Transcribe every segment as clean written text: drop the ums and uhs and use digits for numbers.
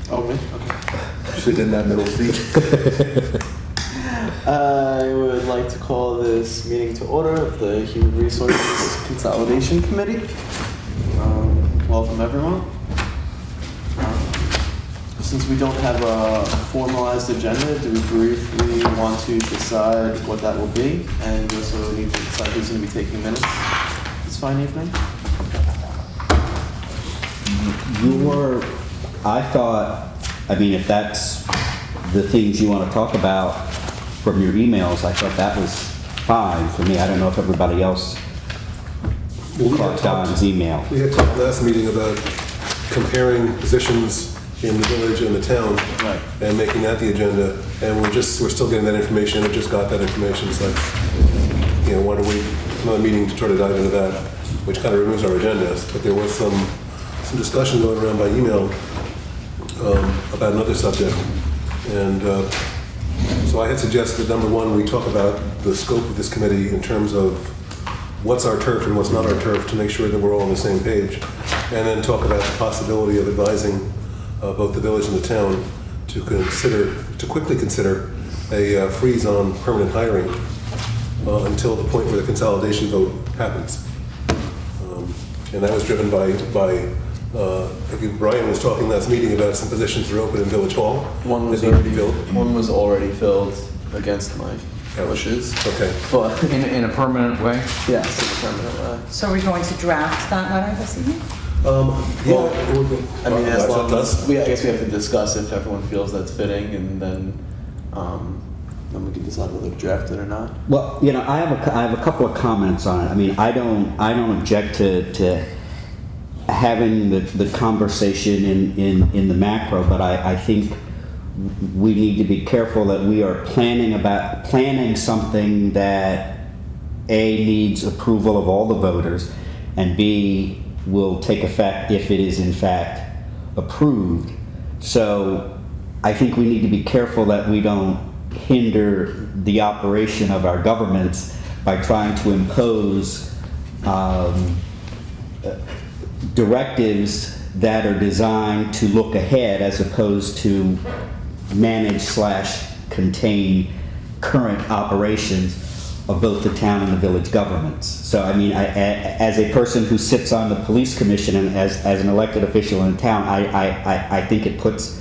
Oh, me? Okay. Sit in that middle seat. I would like to call this meeting to order of the Human Resources Consolidation Committee. Welcome, everyone. Since we don't have a formalized agenda, do we briefly want to decide what that will be? And we also need to decide who's going to be taking minutes this fine evening? I thought, if that's the things you want to talk about from your emails, I thought that was fine for me. I don't know if everybody else caught Don's email. We had talked last meeting about comparing positions in the village and the town, Right. and making that the agenda. And we're still getting that information. I just got that information, so want to wait another meeting to try to dive into that, which kind of removes our agendas. But there was some discussion going around by email about another subject, and so I had suggested, number one, we talk about the scope of this committee in terms of what's our turf and what's not our turf, to make sure that we're all on the same page, and then talk about the possibility of advising both the village and the town to quickly consider a freeze on permanent hiring until the point where the consolidation vote happens. And that was driven by I think Brian was talking last meeting about some positions that are open in Village Hall. One was already filled against my wishes. Okay. But In a permanent way? yes, in a permanent way. So we're going to draft that letter this evening? As long as I guess we have to discuss if everyone feels that's fitting, and then we can decide whether to draft it or not. Well, I have a couple of comments on it. I don't object to having the conversation in the macro, but I think we need to be careful that we are planning something that A, needs approval of all the voters, and B, will take effect if it is in fact approved. So I think we need to be careful that we don't hinder the operation of our governments by trying to impose directives that are designed to look ahead as opposed to manage/contain current operations of both the town and the village governments. So as a person who sits on the police commission and as an elected official in town, I think it puts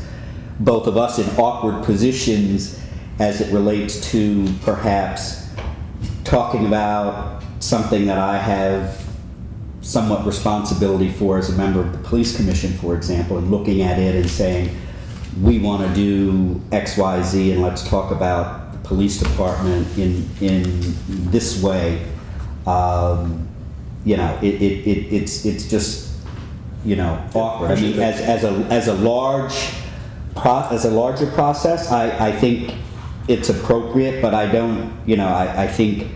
both of us in awkward positions as it relates to perhaps talking about something that I have somewhat responsibility for as a member of the police commission, for example, and looking at it and saying, we want to do X, Y, Z, and let's talk about the police department in this way. It's just awkward. As a larger process, I think it's appropriate, but I don't. I think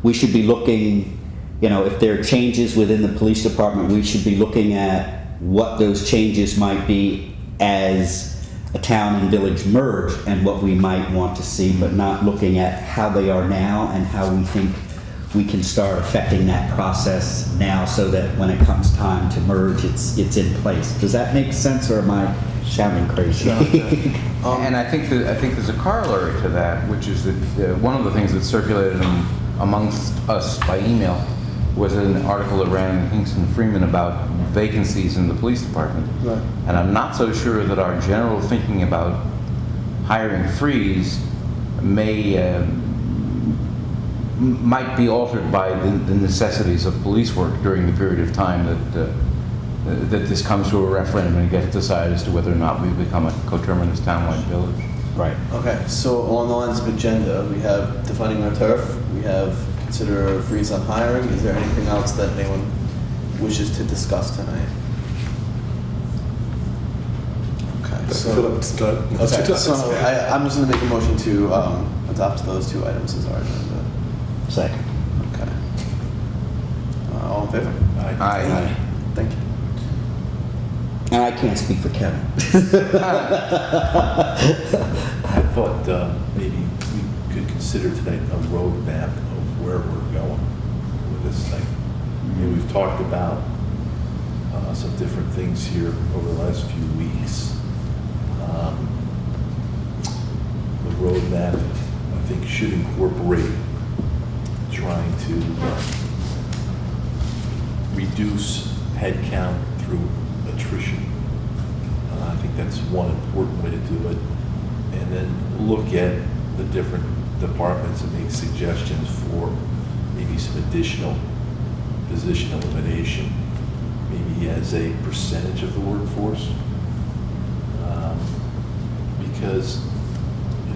we should be looking. If there are changes within the police department, we should be looking at what those changes might be as a town and village merge and what we might want to see, but not looking at how they are now and how we think we can start affecting that process now so that when it comes time to merge, it's in place. Does that make sense, or am I sounding crazy? And I think there's a corollary to that, which is that one of the things that circulated amongst us by email was an article that ran in Kingston Freeman about vacancies in the police department. Right. And I'm not so sure that our general thinking about hiring freeze might be altered by the necessities of police work during the period of time that this comes to a referendum and gets decided as to whether or not we become a coterminous townwide village. Right. Okay, so along the lines of agenda, we have defining our turf, we have consider a freeze on hiring. Is there anything else that anyone wishes to discuss tonight? Okay, so I'm just going to make a motion to adopt those two items as our agenda. Second. Okay. All in favor? Aye. Thank you. And I can't speak for Kevin. I thought maybe we could consider tonight a roadmap of where we're going with this thing. We've talked about some different things here over the last few weeks. The roadmap, I think, should incorporate trying to reduce headcount through attrition. I think that's one important way to do it. And then look at the different departments and make suggestions for maybe some additional position elimination, maybe as a percentage of the workforce. Because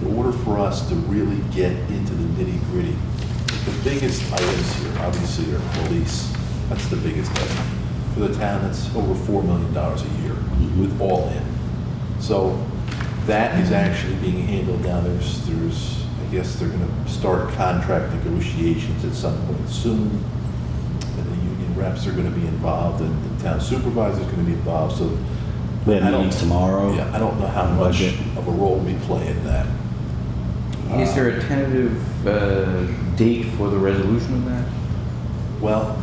in order for us to really get into the nitty-gritty, the biggest items here obviously are police. That's the biggest item. For the town, that's over $4 million a year with all in. So that is actually being handled now. There's I guess they're going to start contract negotiations at some point soon. And the union reps are going to be involved, and the town supervisor is going to be involved. So We have meetings tomorrow. Yeah, I don't know how much Budget. of a role we play in that. Is there a tentative date for the resolution of that? Well,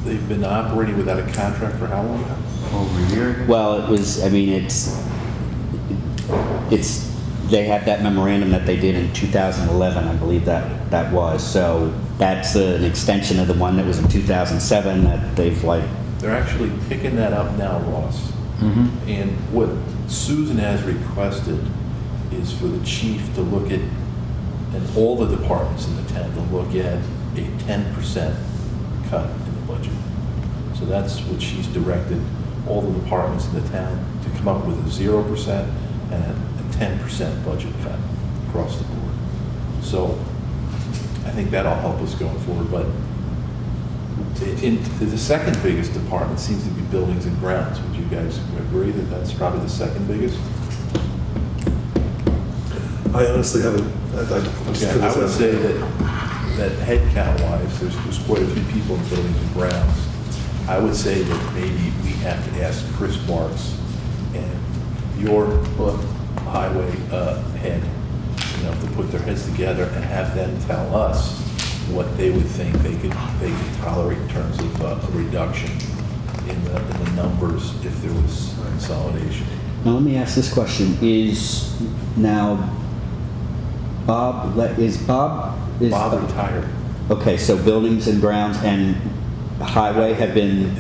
they've been operating without a contract for how long now? Over a year? Well, it was, I mean, they had that memorandum that they did in 2011, I believe that was. So that's an extension of the one that was in 2007 that they've like, They're actually picking that up now, Ross. Mm-hmm. And what Susan has requested is for the chief to look at, and all the departments in the town to look at a 10% cut in the budget. So that's what she's directed all the departments in the town to come up with a 0% and a 10% budget cut across the board. So I think that'll help us going forward. But the second biggest department seems to be buildings and grounds. Would you guys agree that that's probably the second biggest? I honestly haven't. Okay, I would say that headcount-wise, there's quite a few people in buildings and grounds. I would say that maybe we have to ask Chris Marks and your highway head, to put their heads together and have them tell us what they would think they could tolerate in terms of a reduction in the numbers if there was consolidation. now let me ask this question. Bob Bob retired. okay, so buildings and grounds and highway have been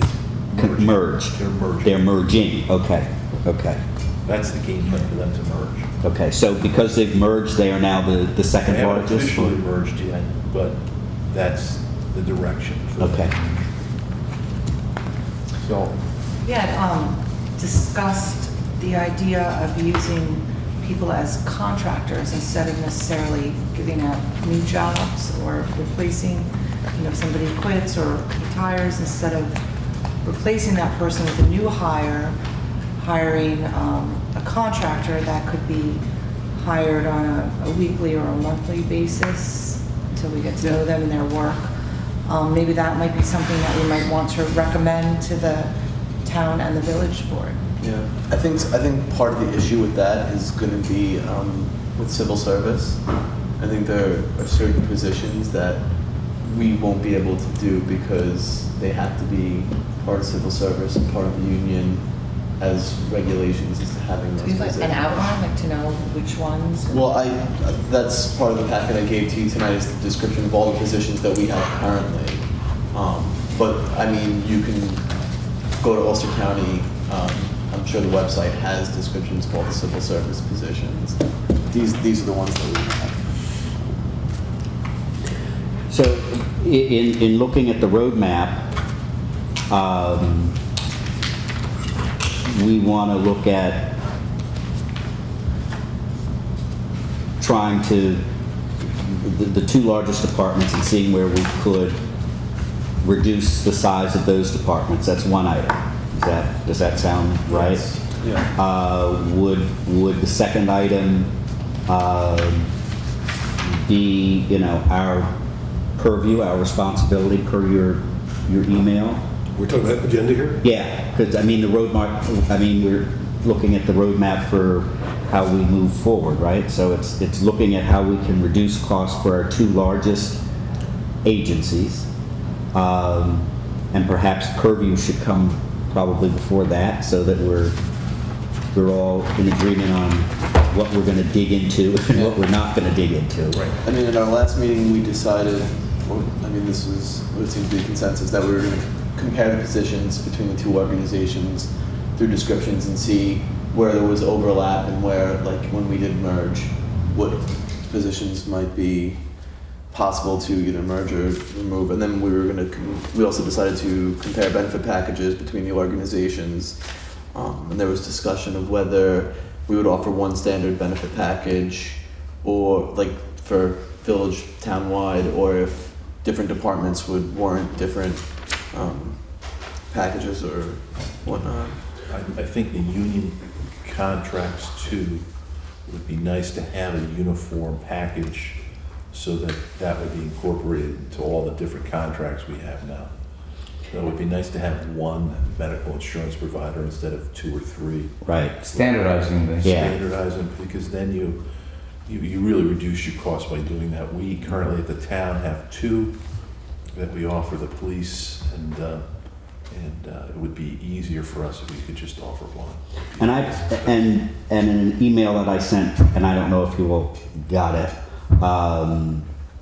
merged. They're merging. They're merging, okay. That's the game plan for them to merge. Okay, so because they've merged, they are now the second They haven't largest? officially merged yet, but that's the direction. for them. Okay. So, We had discussed the idea of using people as contractors instead of necessarily giving out new jobs or replacing, if somebody quits or retires, instead of replacing that person with a new hire, hiring a contractor that could be hired on a weekly or a monthly basis until we get to know them and their work. Maybe that might be something that we might want to recommend to the town and the village board. Yeah, I think part of the issue with that is going to be with civil service. I think there are certain positions that we won't be able to do because they have to be part of civil service and part of the union as regulations as to having Do those we have like positions. an outline, like to know which ones? Well, that's part of the packet I gave to you tonight is the description of all the positions that we have currently. But I mean, you can go to Ulster County. I'm sure the website has descriptions of all the civil service positions. These are the ones that we have. So in looking at the roadmap, we want to look at trying to, the two largest departments and seeing where we could reduce the size of those departments. That's one item. Does that sound right? Yeah. Would the second item be, our purview, our responsibility per your email? We're talking about agenda here? Yeah, because the roadmap, we're looking at the roadmap for how we move forward, right? So it's looking at how we can reduce costs for our two largest agencies. And perhaps purview should come probably before that so that we're we're all in agreement on what we're gonna dig into and what we're not gonna dig into. Right. I mean, at our last meeting, we decided, or, I mean, this was what seemed to be consensus, that we were going to compare the positions between the two organizations through descriptions and see where there was overlap and where, like, when we did merge, what positions might be possible to either merge or remove. And then we were going to, we also decided to compare benefit packages between the organizations. And there was discussion of whether we would offer one standard benefit package or like for village town-wide, or if different departments would warrant different packages or whatnot. I think the union contracts too, would be nice to have a uniform package so that that would be incorporated into all the different contracts we have now. So it would be nice to have one medical insurance provider instead of 2 or 3. Right. Standardizing things. Yeah. Standardize them, because then you really reduce your cost by doing that. We currently at the town have 2 that we offer the police, and it would be easier for us if we could just offer one. And in an email that I sent, and I don't know if you all got it,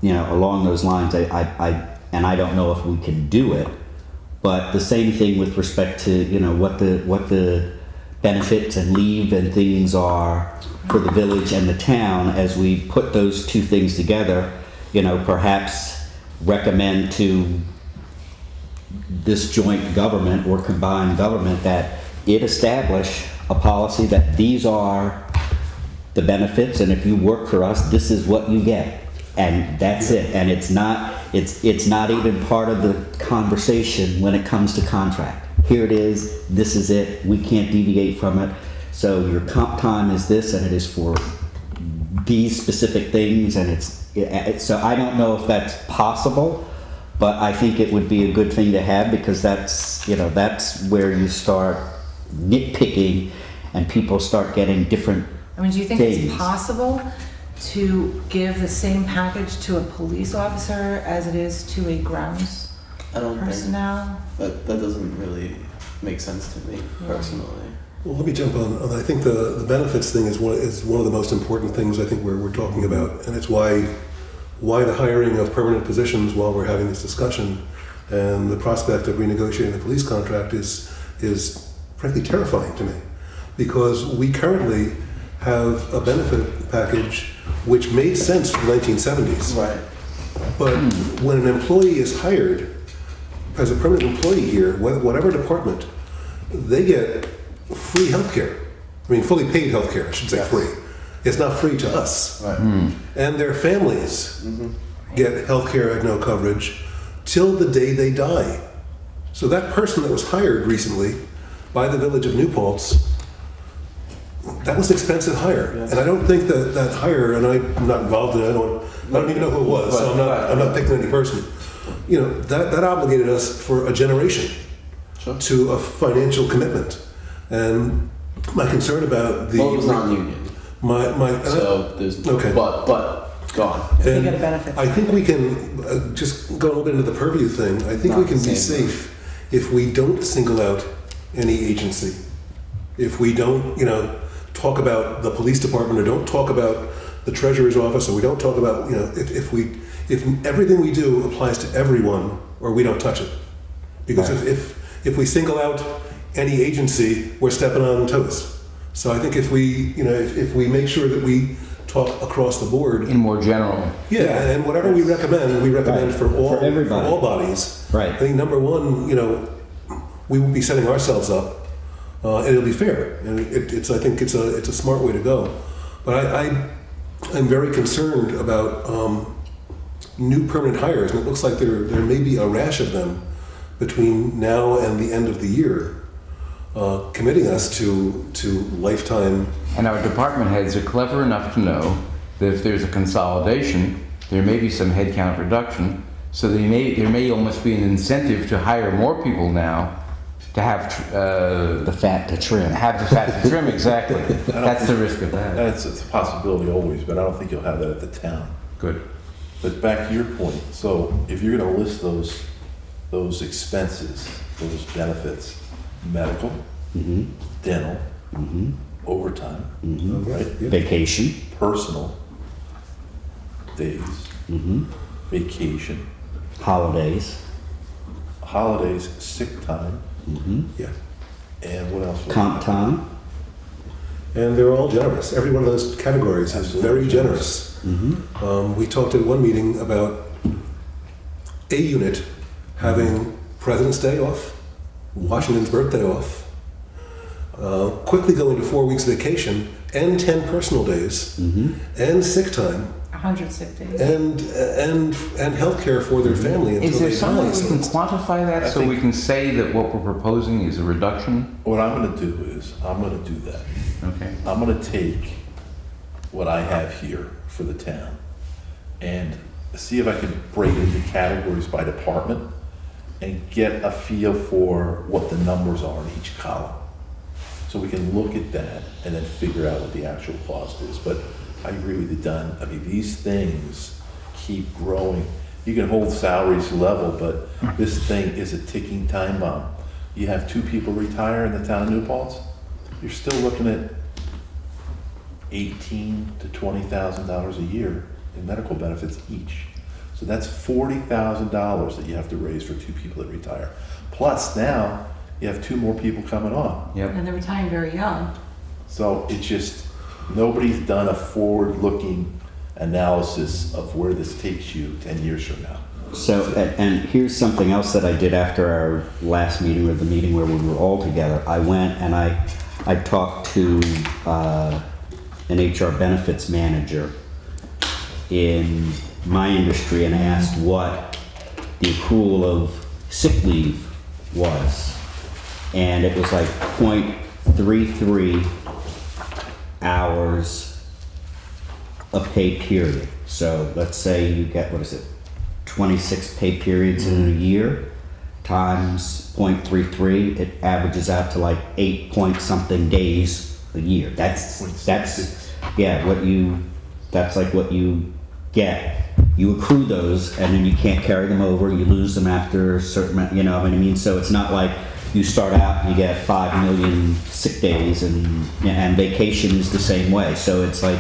you know, along those lines, I don't know if we can do it, but the same thing with respect to, you know, what the benefits and leave and things are for the village and the town. As we put those 2 things together, you know, perhaps recommend to this joint government or combined government that it establish a policy that these are the benefits, and if you work for us, this is what you get, and that's it. And it's not even part of the conversation when it comes to contract. Here it is, this is it, we can't deviate from it. So your comp time is this, and it is for these specific things, and so I don't know if that's possible, but I think it would be a good thing to have, because that's where you start nitpicking and people start getting different I mean, do you think things. it's possible to give the same package to a police officer as it is to a grounds I don't personnel? think that doesn't really make sense to me personally. Well, let me jump on. I think the benefits thing is one of the most important things I think we're talking about, and it's why the hiring of permanent positions while we're having this discussion and the prospect of renegotiating the police contract is frankly terrifying to me, because we currently have a benefit package which made sense for the 1970s. Right. But when an employee is hired as a permanent employee here, whatever department, they get free healthcare. I mean, fully paid healthcare, I should say. Yes. Free. It's not free to us. Right. And their families get healthcare at no coverage till the day they die. So that person that was hired recently by the village of New Paltz, that was an expensive hire. Yes. And I don't think that hire, and I'm not involved in it, I don't even know who it was, so I'm not picking any person. You know, that obligated us for a generation Sure. to a financial commitment. And my concern about the... Well, it was non-union. So there's okay. but go on. They get a benefit. I think we can just go a little bit into the purview thing. I think we can be safe if we don't single out any agency. If we don't, talk about the police department, or don't talk about the treasurer's office, or we don't talk about, if everything we do applies to everyone, or we don't touch it. Because Right. if we single out any agency, we're stepping on toes. So I think if we make sure that we talk across the board, In more general. and whatever we recommend Right. for all For everybody. all bodies. Right. I think number one, we will be setting ourselves up, and it'll be fair. And I think it's a smart way to go. But I'm very concerned about new permanent hires, and it looks like there may be a rash of them between now and the end of the year, committing us to lifetime. And our department heads are clever enough to know that if there's a consolidation, there may be some headcount reduction. So there may almost be an incentive to hire more people now to have The fat to trim. have the fat to trim. Exactly. That's the risk of that. It's a possibility always, but I don't think you'll have that at the town. Good. But back to your point, so if you're gonna list those expenses, those benefits, medical, dental, overtime, right? Vacation. Personal days, vacation, Holidays. holidays, sick time, Yeah. and what else? Comp time. And they're all generous. Every one of those categories is very generous. We talked at one meeting about a unit having President's Day off, Washington's birthday off, quickly going to 4 weeks vacation and 10 personal days, and sick time, 100 sick days. and health care for their family until Is there they some way die. we So can it's- quantify that I so we think- can say that what we're proposing is a reduction? What I'm gonna do is, I'm gonna do that. Okay. I'm gonna take what I have here for the town and see if I can break it into categories by department and get a feel for what the numbers are in each column. So we can look at that and then figure out what the actual cost is. But I agree with you, Don. I mean, these things keep growing. You can hold salaries level, but this thing is a ticking time bomb. You have 2 people retire in the town of New Paltz, you're still looking at $18,000 to $20,000 a year in medical benefits each. So that's $40,000 that you have to raise for 2 people that retire. Plus now, you have 2 more people coming on. Yep. And they're retiring very young. So it's just, nobody's done a forward-looking analysis of where this takes you 10 years from now. So, and here's something else that I did after our last meeting, or the meeting where we were all together. I went and I talked to an HR benefits manager in my industry and asked what the accrual of sick leave was. And it was like 0.33 hours a pay period. So let's say you get, what is it, 26 pay periods in a year times 0.33, it averages out to like 8 point something days a year. That's yeah, that's like what you get. You accrue those and then you can't carry them over, you lose them after a certain, you know what I mean? So it's not like you start out and you get 5 million sick days, and vacation is the same way. So it's like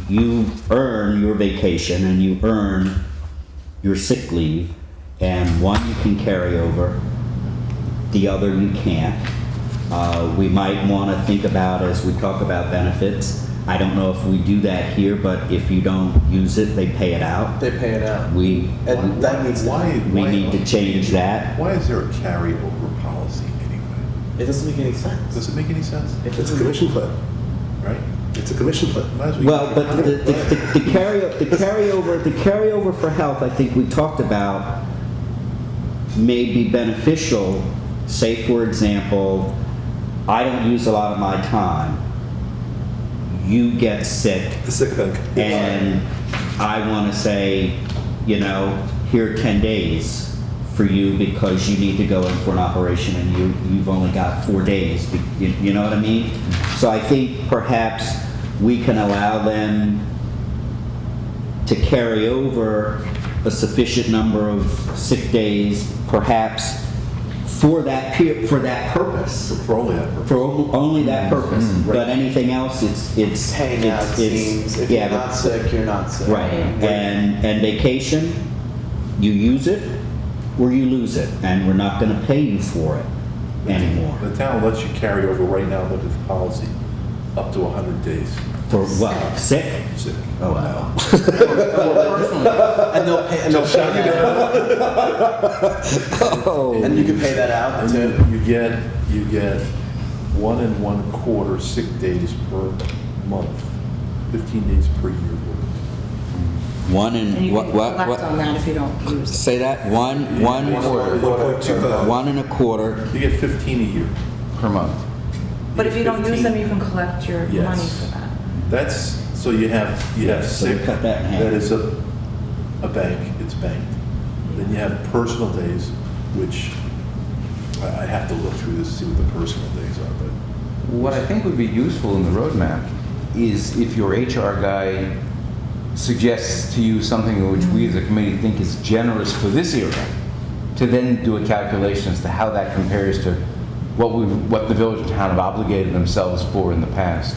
you earn your vacation and you earn your sick leave, and one you can carry over, the other you can't. We might want to think about, as we talk about benefits, I don't know if we do that here, but if you don't use it, they pay it out. They pay it out. We And that needs to, need to change that. Why is there a carryover policy anyway? it doesn't make any sense. Does it make any sense? If It's a commission plan. Right? It's a commission plan. Might as well Well, use but it. the carryover for health, I think we talked about, may be beneficial. Say, for example, I don't use a lot of my time. You get sick, The sick bank. and I want to say, you know, here are 10 days for you because you need to go in for an operation and you've only got 4 days. You know what I mean? So I think perhaps we can allow them to carry over a sufficient number of sick days, perhaps for that purpose. For only that purpose. For only that purpose, but anything else, it's Paying out seems, if yeah, you're not sick, you're not sick. right. And vacation, you use it or you lose it, and we're not going to pay you for it anymore. The town lets you carry over right now, look at the policy, up to 100 days. For what? Sick? Sick. Oh wow. And they'll pay and you can pay that out And too. you get 1 1/4 sick days per month, 15 days per year worth. One And you can collect on that if you don't use it. Say that one 1.25. 1 1/4. You get 15 a year. Per month. But if you don't use 15. them, you can collect your Yes. money for that. That's, so you have So we sick, cut that in half. that is a bank, it's banked. Then you have personal days, which I have to look through this, see what the personal days are, but What I think would be useful in the roadmap is if your HR guy suggests to you something which we as a committee think is generous for this area, to then do a calculation as to how that compares to what the village and town have obligated themselves for in the past.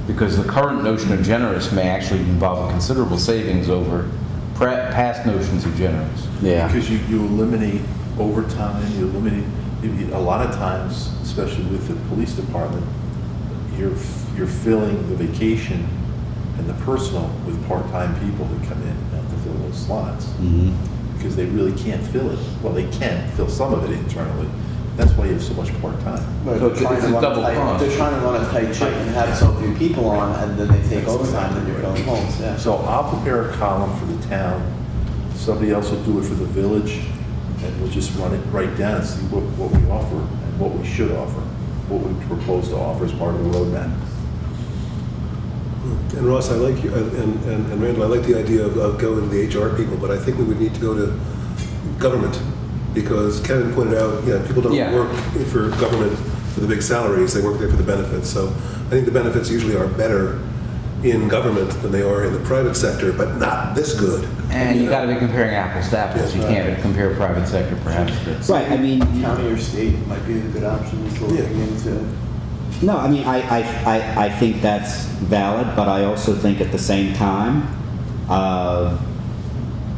Because the current notion of generous may actually involve a considerable savings over past notions of generous. Yeah. Because you eliminate overtime, you eliminate, a lot of times, especially with the police department, you're filling the vacation and the personal with part-time people that come in and have to fill those slots. Because they really can't fill it. Well, they can fill some of it internally. That's why you have so much part-time. Right, So they're trying it's to a run double tight- cost. They're trying to run a tight ship and have so few people on, and then they take overtime, then you're filling holes, yeah. So I'll prepare a column for the town, somebody else will do it for the village, and we'll just run it right down and see what we offer and what we should offer, what we propose to offer as part of the roadmap. And Ross, I like you, and Randall, I like the idea of going to the HR people, but I think we would need to go to government, because Kevin pointed out, people don't Yeah. work for government for the big salaries, they work there for the benefits. So I think the benefits usually are better in government than they are in the private sector, but not this good. And you gotta be comparing apples to apples. You can't compare private sector perhaps to. Right, I mean, County or state might be a good option to looking into. no, I mean, I think that's valid, but I also think at the same time,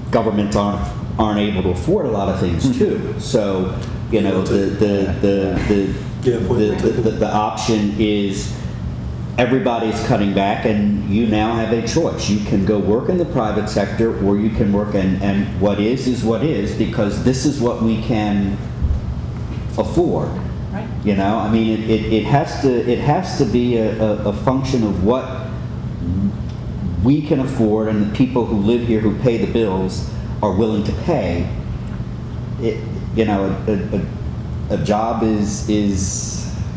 governments aren't able to afford a lot of things too. So, the option is everybody's cutting back, and you now have a choice. You can go work in the private sector, or you can work, and what is what is, because this is what we can afford. Right. I mean, it has to be a function of what we can afford, and the people who live here who pay the bills are willing to pay. A job is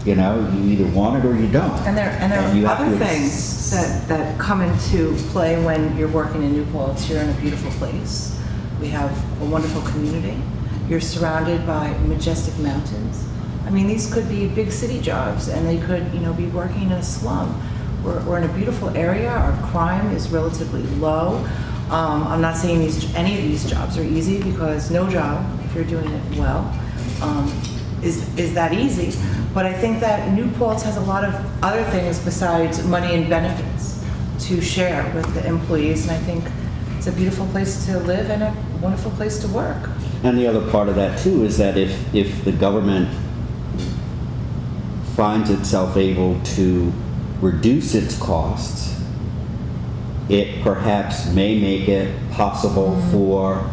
you either want it or you don't. And there you are have other to things that come into play when you're working in New Paltz. You're in a beautiful place. We have a wonderful community. You're surrounded by majestic mountains. I mean, these could be big city jobs, and they could, be working in a slum. We're in a beautiful area. Our crime is relatively low. I'm not saying any of these jobs are easy, because no job, if you're doing it well, is that easy. But I think that New Paltz has a lot of other things besides money and benefits to share with the employees, and I think it's a beautiful place to live and a wonderful place to work. And the other part of that too is that if the government finds itself able to reduce its costs, it perhaps may make it possible for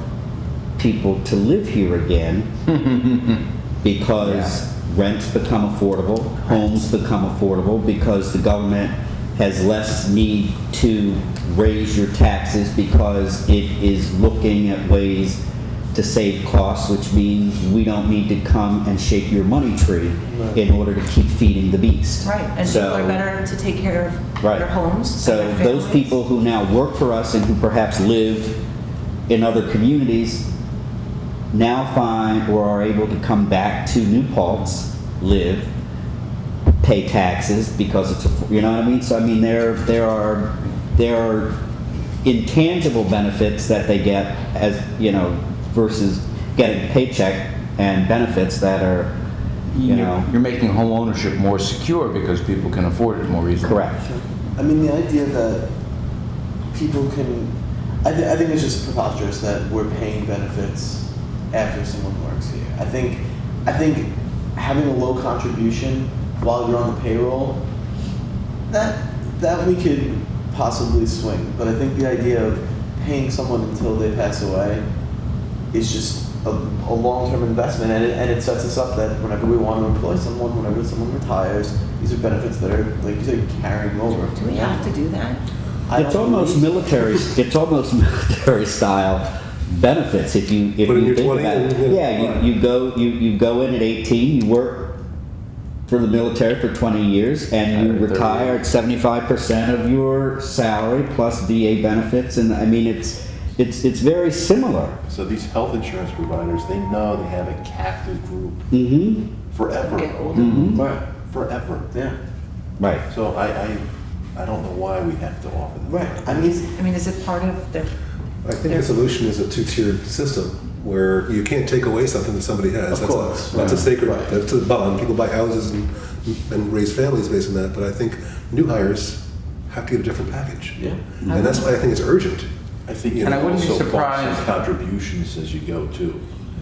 people to live here again, because rents become affordable, homes become affordable, because the government has less need to raise your taxes, because it is looking at ways to save costs, which means we don't need to come and shake your money tree in order to keep feeding the beast. Right, and people are better to take care of their homes. So and their those families. people who now work for us and who perhaps live in other communities now find or are able to come back to New Paltz, live, pay taxes, because it's you know what I mean? So I mean there are intangible benefits that they get as versus getting a paycheck and benefits that are You're making home ownership more secure because people can afford it more easily. correct. I mean, the idea that people can, I think it's just preposterous that we're paying benefits after someone works here. I think having a low contribution while you're on the payroll, that we could possibly swing. But I think the idea of paying someone until they pass away is just a long-term investment, and it sets us up that whenever we want to employ someone, whenever someone retires, these are benefits that are, like you said, carrying over. Do we have to do that? It's almost military. It's almost military style benefits. If you Put in your think 20 about it. and- Yeah, you go in at 18. You work for the military for 20 years, and you retire at 75% of your salary plus VA benefits. And I mean, it's very similar. So these health insurance providers, they know they have a captive group Mm-hmm. forever. Get older. Right. Forever. Yeah. Right. So I don't know why we have to offer them. Right. I mean, I mean, is it part of the? I think the solution is a two-tiered system. where you can't take away something that somebody has. Of course, That's a sacred, right. that's a bond. People buy houses and raise families based on that, but I think new hires have to get a different package. Yeah. And that's why I think it's urgent. I think And you I wouldn't be also bump some surprised- contributions as you go too.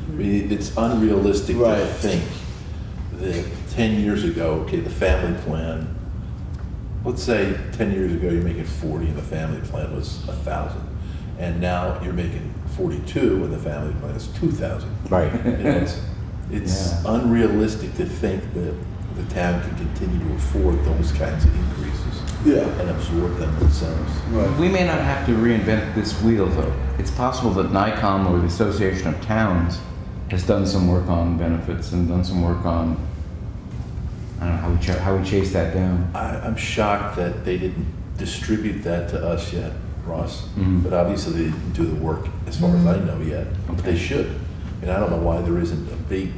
I mean, it's unrealistic to Right. think that 10 years ago, okay, the family plan, let's say 10 years ago you're making 40 and the family plan was 1,000. And now you're making 42 and the family plan is 2,000. Right. You know, it's Yeah. unrealistic to think that the town can continue to afford those kinds of increases Yeah. and absorb them themselves. Right. We may not have to reinvent this wheel, though. It's possible that NICOM or the Association of Towns has done some work on benefits and done some work on, I don't know, how we chase that down. I'm shocked that they didn't distribute that to us yet, Ross. Mhm. But obviously they didn't do the work, as far as I know yet. But they Okay. should. And I don't know why there isn't a big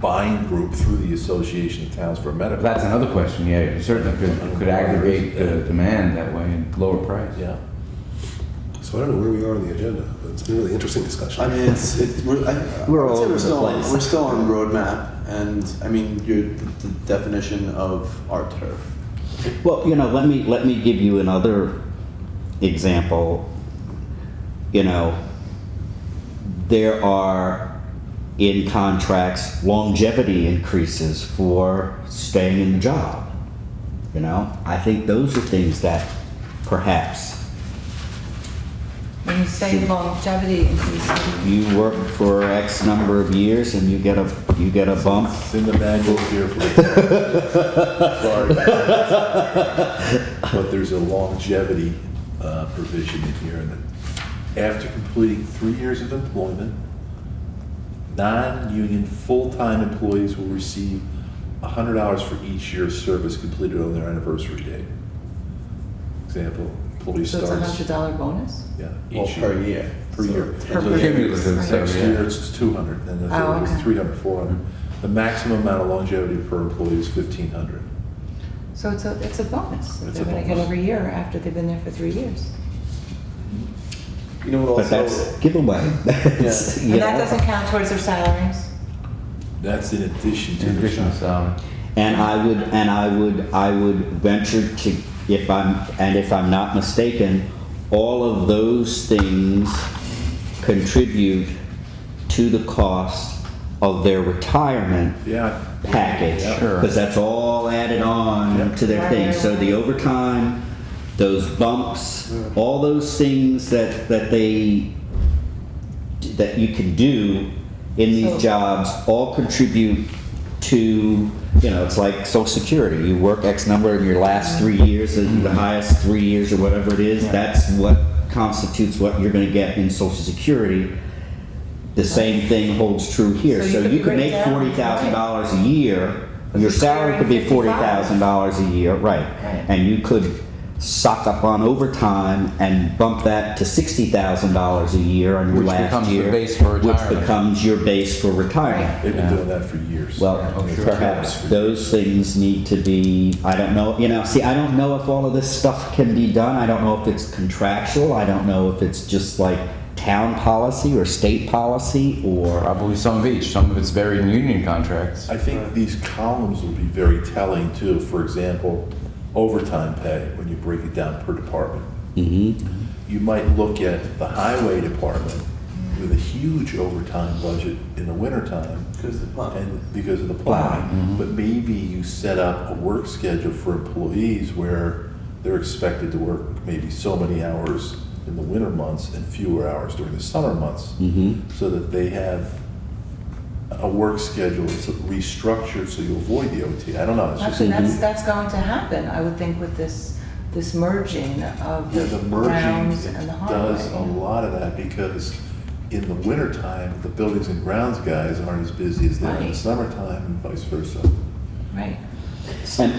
buying group through the Association of Towns for medical. That's another question, yeah. You certainly could aggregate the demand that way and lower price. Yeah. So I don't know where we are on the agenda, but it's been a really interesting discussion. I mean, We're I would all say over the still place. we're still on roadmap, and I mean, the definition of our turf. Well, let me give you another example. There are in contracts longevity increases for staying in the job. I think those are things that perhaps When you say longevity increase, you work for X number of years and you get a bump. It's in the manual here for the Sorry. But there's a longevity provision in here, and that after completing 3 years of employment, non-union full-time employees will receive $100 for each year's service completed on their anniversary date. Example, employee so it's starts. $100 bonus? Yeah, Well, each per year. year. Per year. Per So year. Cumulative, so, Next yeah. year it's 200, and the Oh, third is okay. 300, 400. The maximum amount of longevity per employee is 1,500. So it's a bonus that It's they're a gonna get bonus. every year after they've been there for 3 years. You know what? But Also, that's giveaway. That's, And that doesn't count towards their salaries? That's in addition to In the addition to salary. And I would venture to, if I'm not mistaken, all of those things contribute to the cost of their retirement Yeah. package. Yeah. Sure. Because that's all added on Yep. to their thing. Right. So the overtime, those bumps, all those things that you can do in these So- jobs all contribute to, it's like Social Security. You work X number in your last 3 years, and the highest 3 years or whatever it is, that's what constitutes what you're gonna get in Social Security. The same thing holds true here. So you So could you could break make down, $40,000 a year. Your salary could be $40,000 a year, right? Right. And you could sock up on overtime and bump that to $60,000 a year on your Which last becomes the year. base for Which retirement. becomes your base for retirement. They've been Yeah. doing that for years. Well, Oh, sure. perhaps those things need to be, I don't know, I don't know if all of this stuff can be done. I don't know if it's contractual. I don't know if it's just like town policy or state policy or, Probably some of each. Some of it's buried in union contracts. I think these columns will be very telling too. For example, overtime pay, when you break it down per department. Mhm. You might look at the highway department with a huge overtime budget in the wintertime. because the plot. And because of the plowing, but maybe you set up a work schedule for employees where they're expected to work maybe so many hours in the winter months and fewer hours during the summer months, so that they have a work schedule that's restructured so you avoid the OT. I don't know. It's just, Actually, that's going to happen, I would think, with this merging of yeah, the the merging grounds and the highway. does a lot of that because in the wintertime, the buildings and grounds guys aren't as busy as they are in the Right. summertime and vice versa. Right.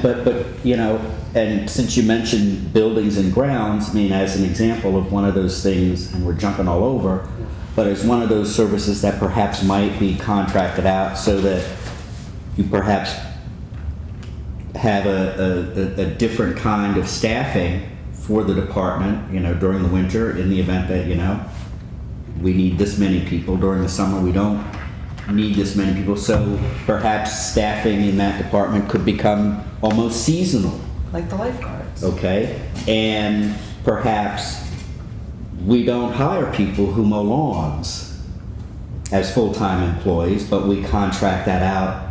but and since you mentioned buildings and grounds, I mean, as an example of one of those things, and we're jumping all over, but as one of those services that perhaps might be contracted out so that you perhaps have a different kind of staffing for the department, during the winter in the event that, we need this many people. During the summer, we don't need this many people. So perhaps staffing in that department could become almost seasonal. Like the lifeguards. Okay, and perhaps we don't hire people who mow lawns as full-time employees, but we contract that out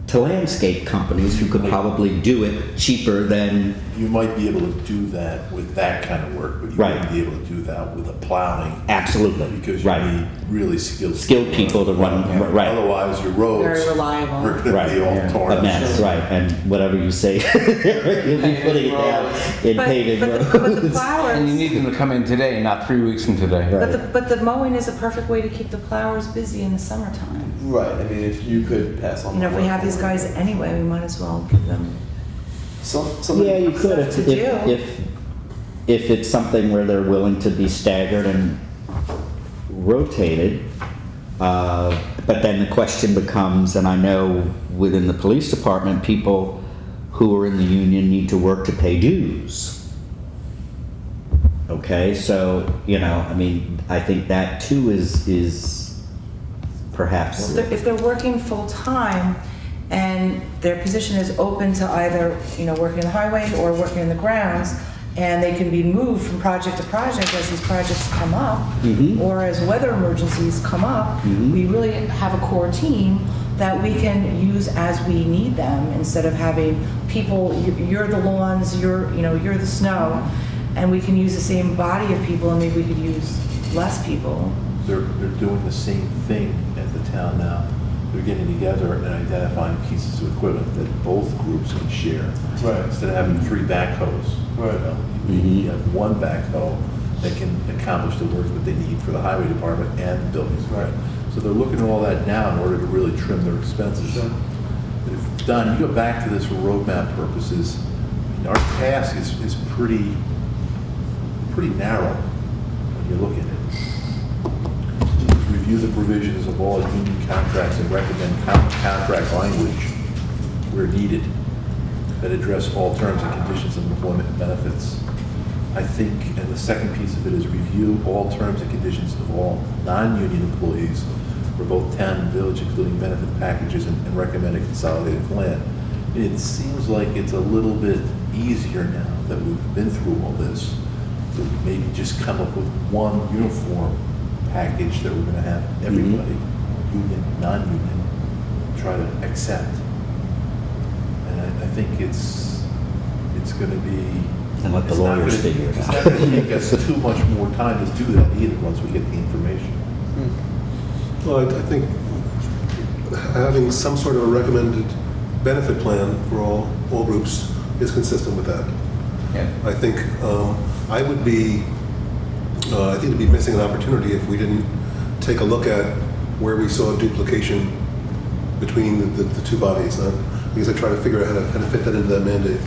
to landscape companies who could probably do it cheaper than, You might be able to do that with that kind of work, but you Right. wouldn't be able to do that with a plowing. absolutely, Because you right. need really skilled. Skilled people to run, right, Otherwise, your roads. Very reliable. Are gonna Right. be all Yeah. torn a up. mess, right, and whatever you say, you'll be putting it down in paving But the roads. plowers. And you need them to come in today, not 3 weeks from today. Right. But the mowing is a perfect way to keep the plowers busy in the summertime. Right, I mean, if you could pass on. You know, if we the have these work guys forward. anyway, we might as well give them. Something. Yeah, you could if, Stuff to do. if it's something where they're willing to be staggered and rotated. But then the question becomes, and I know within the police department, people who are in the union need to work to pay dues. Okay, so, you know, I mean, I think that too is perhaps, If they're working full-time and their position is open to either, you know, working in the highway or working in the grounds, and they can be moved from project to project as these projects come up, or as weather emergencies come up, we really have a core team that we can use as we need them, instead of having people, you're the lawns, you're the snow, and we can use the same body of people, and maybe we could use less people. They're doing the same thing at the town now. They're getting together and identifying pieces of equipment that both groups can share. Right. Instead of having 3 backhoes. Right. You have one backhoe that can accomplish the work that they need for the highway department and the buildings. Right. So they're looking at all that now in order to really trim their expenses. Sure. But if, Don, you go back to this for roadmap purposes, our task is pretty narrow when you look at it. Review the provisions of all union contracts and recommend contract language where needed that address all terms and conditions of employment and benefits. I think, and the second piece of it is review all terms and conditions of all non-union employees for both town and village, including benefit packages, and recommend a consolidated plan. It seems like it's a little bit easier now that we've been through all this to maybe just come up with one uniform package that we're going to have everybody, union, non-union, try to accept. And I think it's going to be. and let the it's not lawyers gonna- figure it It's out. not going to take us too much more time to do that either once we get the information. Well, I think having some sort of a recommended benefit plan for all groups is consistent with that. Yeah. I think I think it'd be missing an opportunity if we didn't take a look at where we saw duplication between the two bodies. Because I try to figure out how to fit that into that mandate.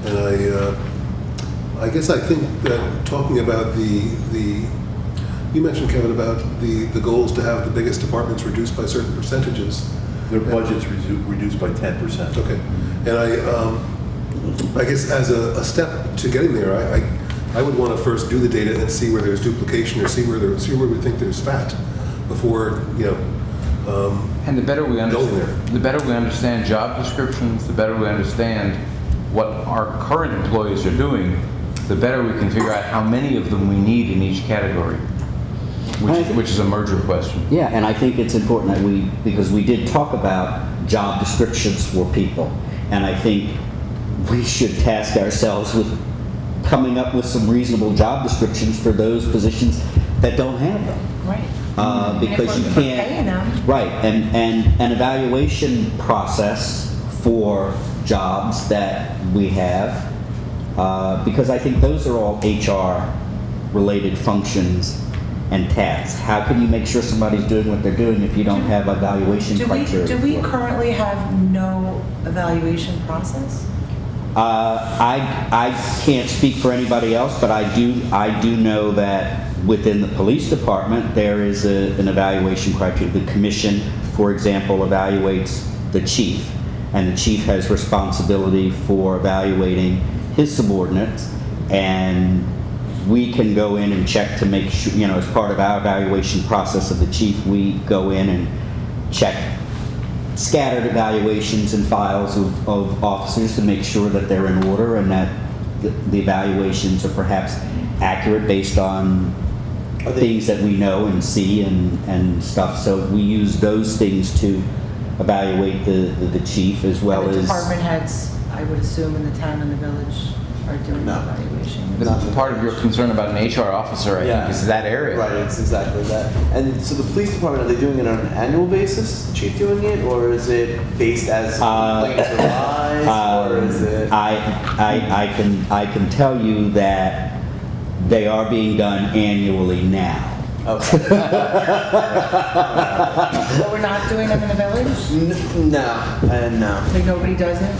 And I guess I think that talking about you mentioned, Kevin, about the goals to have the biggest departments reduced by certain percentages. Their budget's reduced by 10%. Okay. And I guess as a step to getting there, I would want to first do the data and see where there's duplication or see where we think there's fat before, And the better we Go there. understand, the better we understand job descriptions, the better we understand what our current employees are doing, the better we can figure out how many of them we need in each category, which is a merger question. Yeah, and I think it's important that because we did talk about job descriptions for people, and I think we should task ourselves with coming up with some reasonable job descriptions for those positions that don't have them. Right. Because you if we're can't. paying them. Right, and an evaluation process for jobs that we have, because I think those are all HR-related functions and tasks. How can you make sure somebody's doing what they're doing if you don't have evaluation criteria? Do we for it? currently have no evaluation process? I can't speak for anybody else, but I do know that within the police department, there is an evaluation criteria. The commission, for example, evaluates the chief, and the chief has responsibility for evaluating his subordinates, and we can go in and check to make sure, as part of our evaluation process of the chief, we go in and check scattered evaluations and files of officers to make sure that they're in order and that the evaluations are perhaps accurate based on things that we know and see and stuff. So we use those things to evaluate the chief as well And the as... department heads, I would assume, in the town and the village are doing the No. evaluation. But part of your concern about an HR officer, I think, is that area. Right, it's exactly that. And so the police department, are they doing it on an annual basis? Is the chief doing it, or is it based as complaints arise, or is it? I can tell you that they are being done annually now. Okay. But we're not doing them in the village? No. Like nobody does it?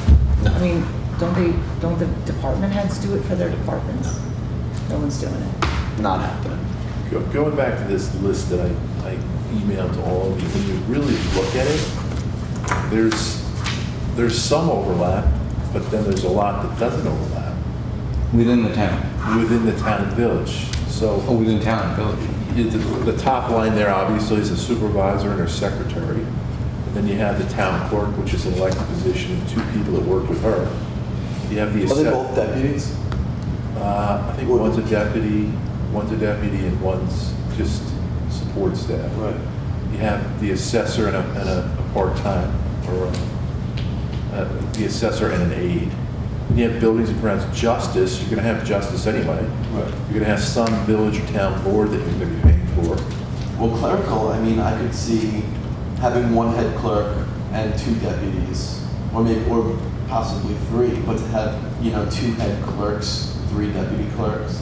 I mean, don't the department heads do it for their departments? No one's doing it. Not happening. Going back to this list that I emailed to all of you, when you really look at it, there's some overlap, but then there's a lot that doesn't overlap Within the town. within the town and village. So Oh, within town and village. the top line there obviously is a supervisor and her secretary. And then you have the town clerk, which is an elected position, and 2 people that work with her. You have the Are they both deputies? I think one's a deputy, and one's just support staff. Right. You have the assessor and a part-time, or the assessor and an aide. And you have buildings and grounds justice. You're going to have justice anyway. Right. You're going to have some village or town board that you're going to be paying for. Well, clerical, I mean, I could see having 1 head clerk and 2 deputies, or possibly 3, but to have, 2 head clerks, 3 deputy clerks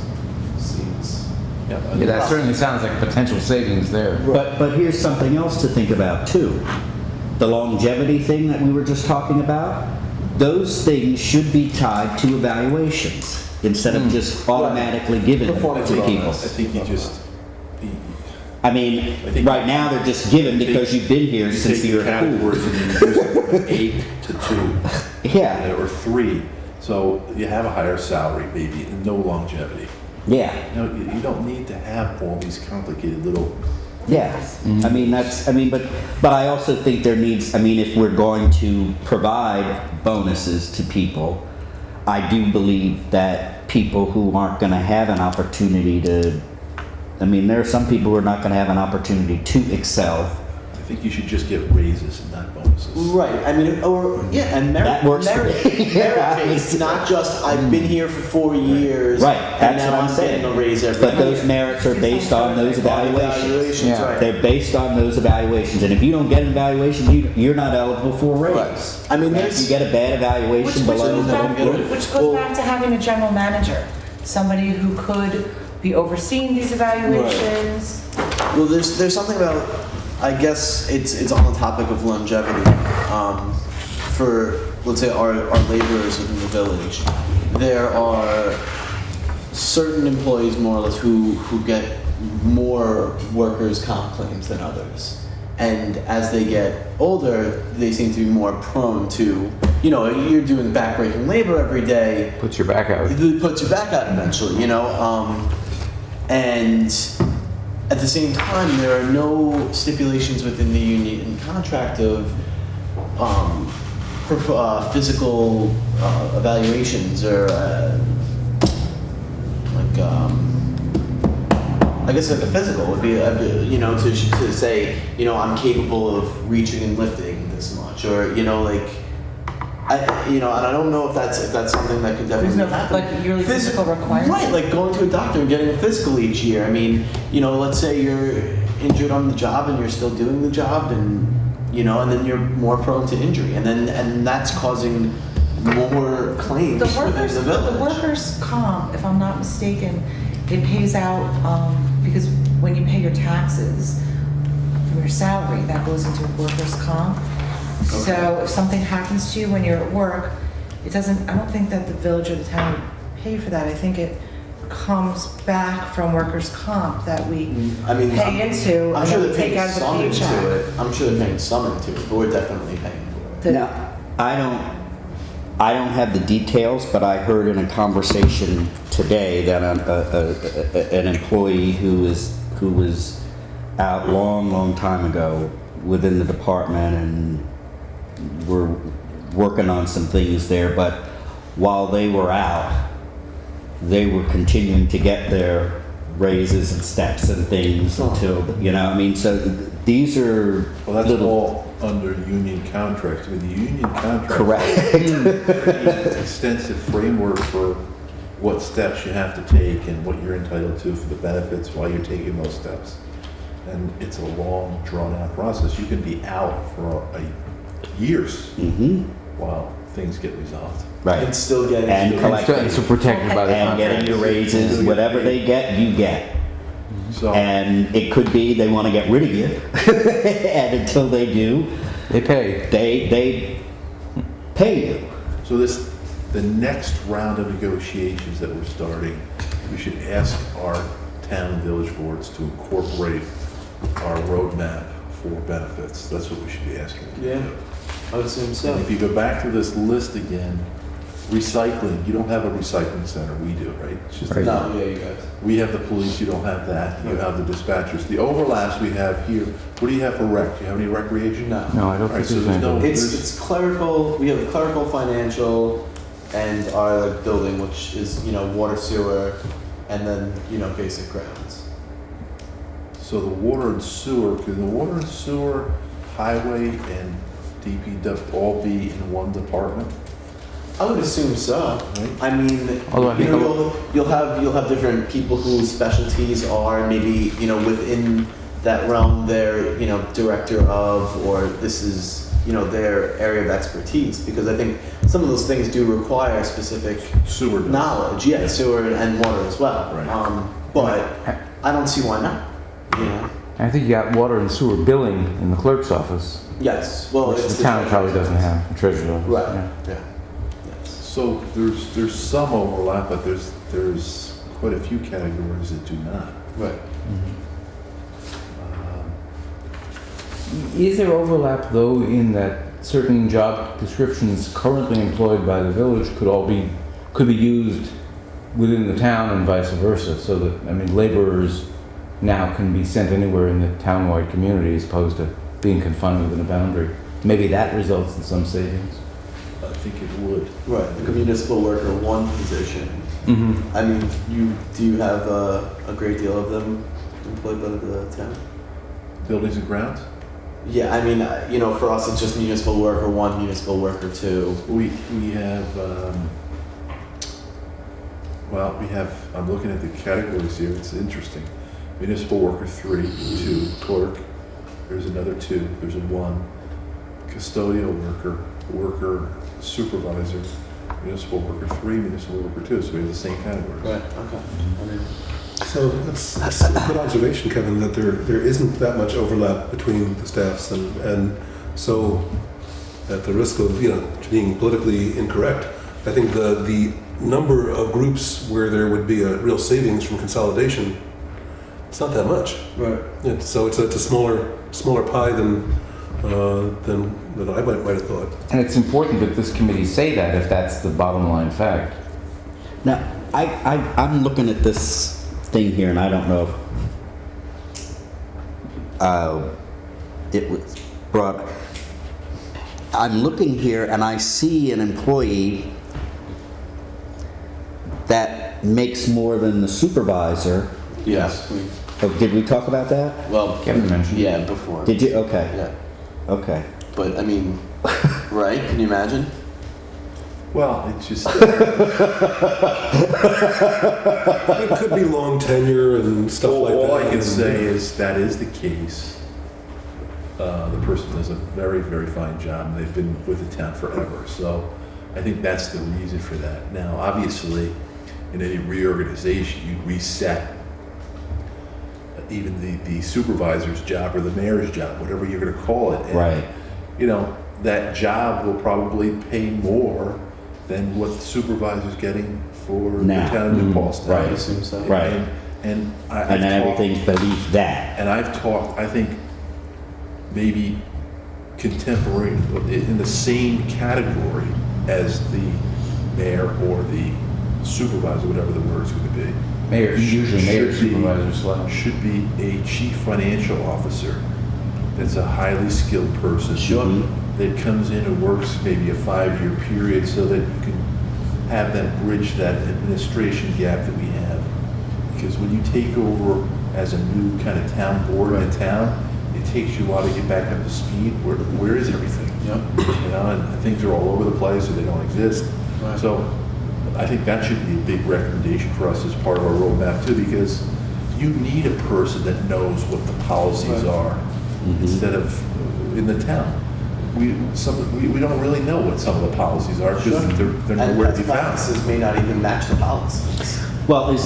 seems. Yeah, Yeah, that certainly sounds like potential savings there. But here's something else to think about too. The longevity thing that we were just talking about, those things should be tied to evaluations instead of just automatically given Performance to bonus. people. I think you just, I mean, I think- right now they're just given because you've been here you since take you're the at school. categories and you reduce it from 8 to 2. Yeah, Or 3. So you have a higher salary, maybe, and no longevity. yeah, You don't need to have all these complicated little. yeah. I mean, but I also think there needs, if we're going to provide bonuses to people, I do believe that people who aren't going to have an opportunity to, there are some people who are not going to have an opportunity to excel. I think you should just get raises and not bonuses. Right. And merit, That works for merit, me. Yeah. merit-based, not just I've been here for 4 years. Right, and that's now what I'm saying. getting a raise every But year. those merits are based on those evaluations. Evaluations, Yeah. right. They're based on those evaluations, and if you don't get an evaluation, you're not eligible for a raise. Right. I mean, If there's- you get a bad Which evaluation goes below back, the group. which goes back to having a general manager, somebody who could be overseeing these evaluations. Well, there's something about, I guess it's on the topic of longevity. For, let's say, our laborers within the village, there are certain employees, more or less, who get more workers' comp claims than others. And as they get older, they seem to be more prone to, you're doing backbreaking labor every day, Puts your back out. it puts you back out eventually, and at the same time, there are no stipulations within the union contract of physical evaluations or I guess like a physical would be, to say, I'm capable of reaching and lifting this much, or and I don't know if that's something that could There's definitely no happen. like yearly physical requirement. Right, like going to a doctor and getting a physical each year. Let's say you're injured on the job and you're still doing the job, and and then you're more prone to injury, and that's causing more claims The within workers, the village. the workers' comp, if I'm not mistaken, it pays out because when you pay your taxes from your salary, that goes into workers' comp. So if something happens to you when you're at work, I don't think that the village or the town would pay for that. I think it comes back from workers' comp that we pay into I'm and sure then they're take paying out of the some into paycheck. it. I'm sure they're paying some into it, but we're definitely paying for it. The- Now, I don't, I don't have the details, but I heard in a conversation today that an employee who was out long time ago within the department, and we're working on some things there, but while they were out, they were continuing to get their raises and steps and things until, I mean, so these are Well, that's little... all under union contracts. I mean, the union contract. Correct. Extensive framework for what steps you have to take and what you're entitled to for the benefits while you're taking those steps. And it's a long, drawn-out process. You can be out for years while things get resolved. Right. And still getting. And collecting. And so protected by the And contract. getting your raises, whatever they get, you get. So, And it could be they want to get rid of you. And until they do, They pay. they pay you. so the next round of negotiations that we're starting, we should ask our town and village boards to incorporate our roadmap for benefits. That's what we should be asking them to Yeah. do. I would assume so. And if you go back to this list again, recycling, you don't have a recycling center, we do, right? It's just Right. No, yeah, you guys. We have the police, you don't have that, you have the dispatchers. The overlaps we have here, what do you have for rec? Do you have any recreation? No. No, I don't All think right, so there's there's no, any. It's clerical. We have clerical, financial, and our like building, which is water, sewer, and then basic grounds. so the water and sewer, can the water and sewer, highway, and DPW all be in one department? I would assume so. Right. I mean, Although I think you'll have different people whose specialties are maybe within that realm. They're director of, or this is their area of expertise. Because I think some of those things do require specific Sewer does. knowledge. Yeah, sewer and water as well. Right. But I don't see why not. I think you got water and sewer billing in the clerk's office, Yes. Well, which it's the town probably doesn't have, the treasurer's office. Right. yeah. Yeah. Yes. So there's some overlap, but there's quite a few categories that do not. Right. Is there overlap, though, in that certain job descriptions currently employed by the village could be used within the town and vice versa? So that, laborers now can be sent anywhere in the townwide community as opposed to being confined within a boundary. Maybe that results in some savings. I think it would. Right. Like a municipal worker, one position. Mm-hmm. I mean, do you have a great deal of them employed by the town? Buildings and grounds? Yeah, I mean, for us, it's just municipal worker one, municipal worker two. We have, I'm looking at the categories here, it's interesting. Municipal worker 3, 2, clerk, there's another 2, there's a 1, custodial worker supervisor, municipal worker 3, municipal worker 2, so we have the same categories. Right. Okay. I mean, So that's a good observation, Kevin, that there isn't that much overlap between the staffs, and so at the risk of being politically incorrect, I think the number of groups where there would be a real savings from consolidation, it's not that much. right. So it's a smaller pie than I might have thought. And it's important that this committee say that if that's the bottom line fact. Now, I'm looking at this thing here, and I don't know if it was brought. I'm looking here, and I see an employee that makes more than the supervisor. Yes. Oh, did we talk about that? Well, Kevin mentioned. Yeah, before. Did you? Okay. Yeah. Okay. But I mean, right? Can you imagine? Well, it's just, It could be long tenure and stuff like that. all I can say is that is the case. The person does a very, very fine job, and they've been with the town forever, so I think that's the reason for that. Now, obviously, in any reorganization, you reset even the supervisor's job or the mayor's job, whatever you're gonna call it. And, Right. That job will probably pay more than what the supervisor's getting for the Now. town of New Paltz. I Right. would assume so. Right. And I've And then talked- everything's beneath that. and I've talked, I think, maybe contemporary, in the same category, as the mayor or the supervisor, whatever the word's going to be. Mayor, usually mayor, Should be- supervisor, select. Should be a chief financial officer that's a highly skilled person. Sure. That comes in and works maybe a 5-year period so that you can have that bridge, that administration gap that we have. Because when you take over as a new kind of town board in a town, it takes you a while to get back up to speed. Where is everything? Yep. You know, and things are all over the place or they don't exist. Right. So I think that should be a big recommendation for us as part of our roadmap too, because you need a person that knows what the policies Right. are instead of in the town. We don't really know what some of the policies are because Sure. they're And nowhere to be best found. practices may not even match the policies. Well,